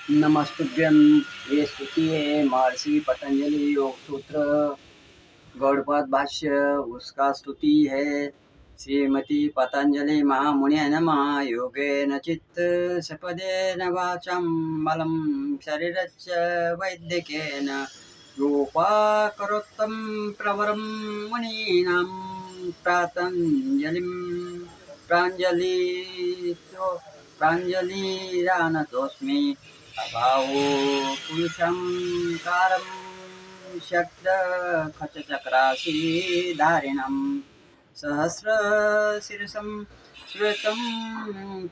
नमस्तुभ्यं। ये स्तुति है महर्षि पतंजलि योग सूत्र गौड़पाद भाष्य उसका स्तुति है। श्रीमती पतंजलि महामुनि नमः। योगेन चित्त सपदेन वाचं बलं शरीरस्य वैद्यकेन योपाकरोत्तं प्रवरं मुनीनां प्रातञ्जलिं प्राञ्जलिरानतोऽस्मि। अभावो पुरुषं कारं शब्द खचचक्राशीधारिणं सहस्रशीर्षं श्वेतं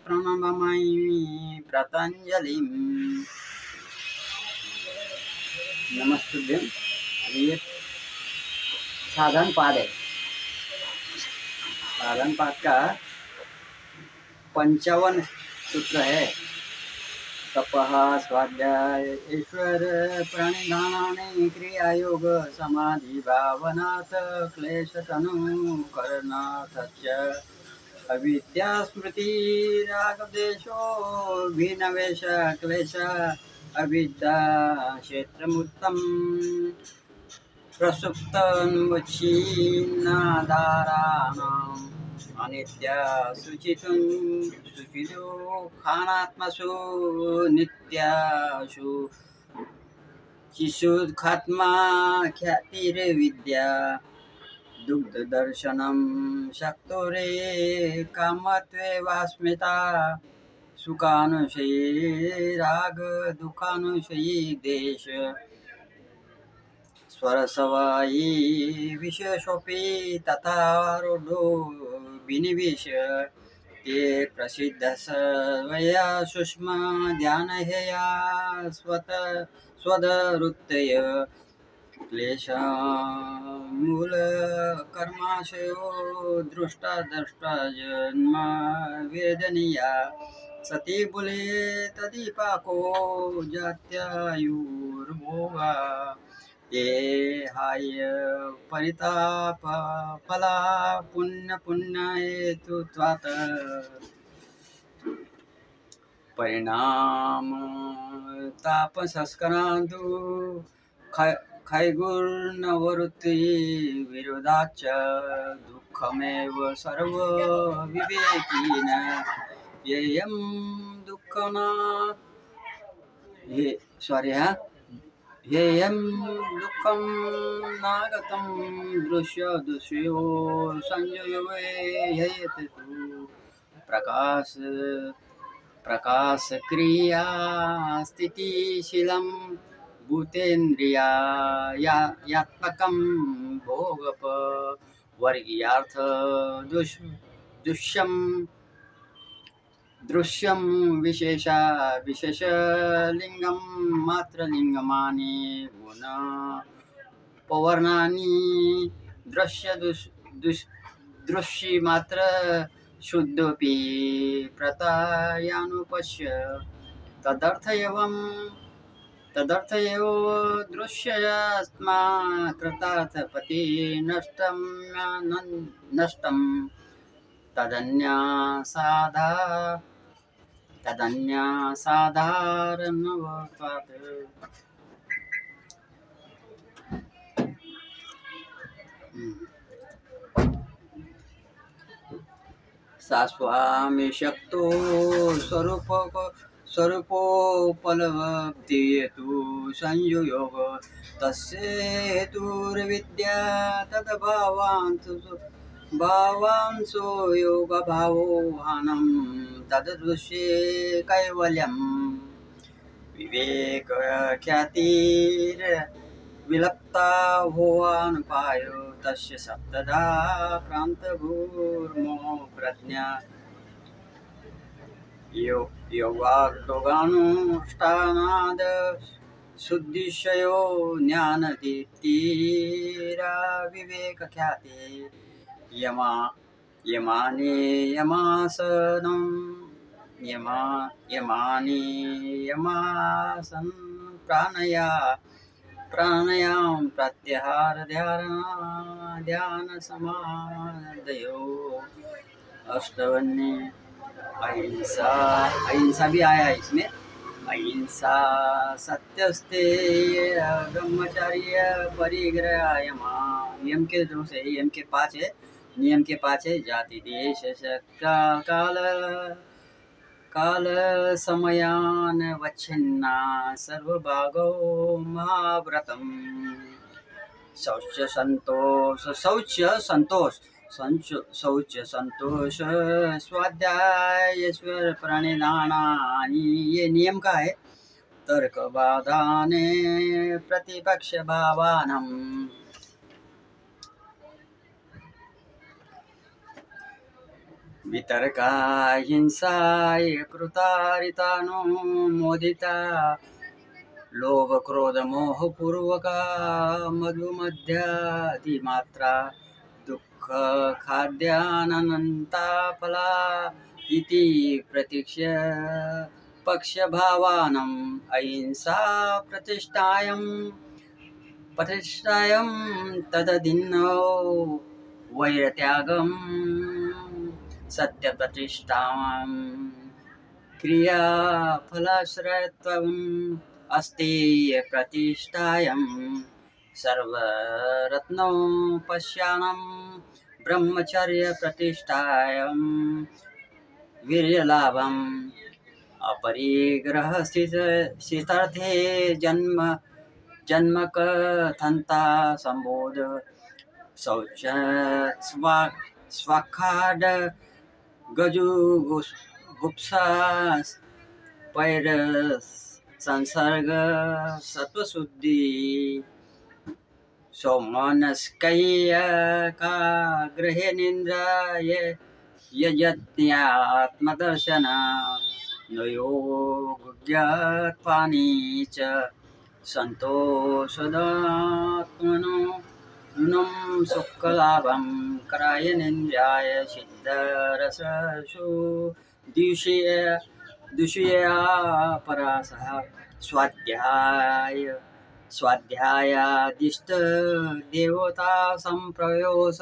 प्रणमामि पतंजलिम्। नमस्तुभ्यं। ये साधन पाद है। साधन पाद का 55 सूत्र है। तपः स्वाध्याय ईश्वर प्रणिधानानि क्रिया योग समाधि भावनात् क्लेश तनु करनाथ अविद्या स्मृति राग देशो भिन्नवेश क्लेश अविद्या क्षेत्रमुत्तम प्रसुप्तन्मुच्छिन्नाधाराणाम् अनित्य शुचिदो खानात्मसु नित्याशु शिशुखात्मा ख्यातिर्विद्या दुग्धदर्शनं शक्तोरे कामत्वे वास्मिता सुखानुशयी राग दुःखानुशयी देश स्वरसवायी विशेषोऽपि तथा रूढो विनिवेश ते प्रसिद्ध स्वया सूक्ष्म ध्यान हेया स्वदरुत्तय क्लेश मूल कर्माशयो दृष्टा जन्म वेदनीया सती बुले तदीपाको जात्यायुर्भोगा ये हाय परिताप फला पुण्य हेतुत्वात् परिणाम ताप संस्करान्तु खैगुर्नवृत्ति विरोधाच्च दुःखमेव सर्व विवेकिन येयं दुःखना हेयं दुःखं नागतं दृश्यो संजयो हेयते तु प्रकाश क्रिया स्थितिशीलं भूतेन्द्रियात्मकं भोगप वर्गीयार्थ दृश्यं विशेषलिंगं मात्रलिंगमानि गुण पवर्णानि दृश्य मात्र शुद्धोपि प्रतायानुपश्य तदर्थ एव दृश्यात्मा कृतार्थपति नष्टं तदन्यासाधारणत्वात् सास्वामी शक्तो स्वरूपोपलब्धियेतु संयोग तस्य हेतुर्विद्या तद्भावांसो योगभावो हानं तदृश्ये कैवल्यं विवेक ख्यातिर्विलप्ता भुवानुपायो तस्य सप्तधा प्रान्तभूर्मो प्रज्ञा योगानुष्ठानाद् शुद्धिशयो ज्ञानदीप्तिरा विवेक ख्याति यमासन प्राणायाम प्रत्याहार ध्यान समाधयो अष्टवन्य अहिंसा भी आया है इसमें। अहिंसा सत्यस्तेय ब्रह्मचर्य परिग्रहयमा। नियम के जो से नियम के 5 है, नियम के 5 है, जाति देश काल काल समयान वच्छिन्ना सर्वभागो महाव्रतम। शौच संतोष स्वाध्याय ईश्वर प्रणिधानानि। ये नियम का है। तर्क बाधाने प्रतिपक्ष भावानम। वितर्का हिंसाय कृतारितानो मोदिता लोभ क्रोध मोह पूर्वका मधुमध्यादिमात्रा दुःख खाद्यानन्ता फला इति प्रतीक्ष्य पक्षभावानम्। अहिंसा प्रतिष्ठायं तदधिन्नो वैरत्यागं सत्यप्रतिष्ठां क्रियाफलाश्रयत्वम् अस्तेय प्रतिष्ठायं सर्वरत्नोपश्यानं ब्रह्मचर्य प्रतिष्ठायं वीर्यलाभम् अपरिग्रह स्थितार्थे जन्म कथन्ता संबोध शौच स्वाखाड गजुगुप्सा पैर संसर्ग सत्वशुद्धि सौमनस्कैय का ग्रहे निन्द्राय यज्ञात्मदर्शन नयोग्यात्पानि च संतोषदात्मनो नुनं सुखलाभं करायनेन्द्रियाय सिद्धरससु द्विषया परासः स्वाध्यायादिष्ट देवता संप्रयोस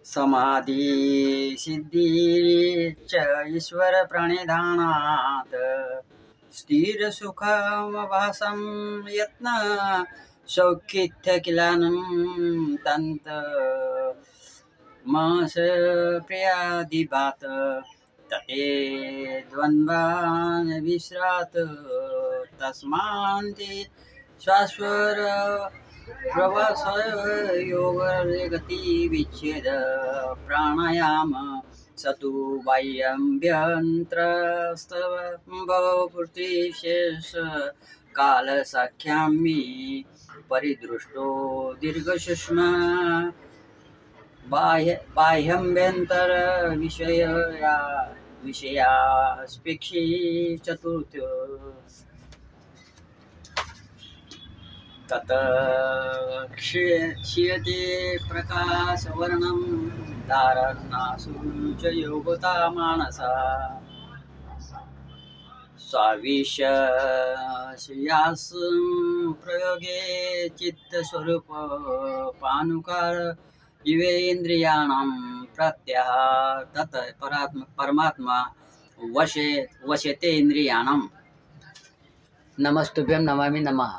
समाधि सिद्धि च ईश्वर प्रणिधानात् स्थिर सुखमभासं यत्न सौखित्य किलानं तन्त मास प्रियादिभात तते द्वन्द्वान् विश्रात तस्मान्ति शाश्वर प्रवास योगगति विच्छेद प्राणायाम सतु बाह्यम्भ्यन्तरस्तवपूर्तिशेष काल सख्यामि परिदृष्टो दीर्घसूक्ष्म बाह्यम्भ्यन्तर विषयास्पेक्षी चतुर्थ तत क्षीयते प्रकाशवर्णं धारणासु च योगता मानसा स्वाविश्यासं प्रयोगे चित्तस्वरूप पानुकार इवेन्द्रियाणां प्रत्यः तत् परमात्मा वशते इंद्रियाणां। नमस्तुभ्यं नमामि नमः।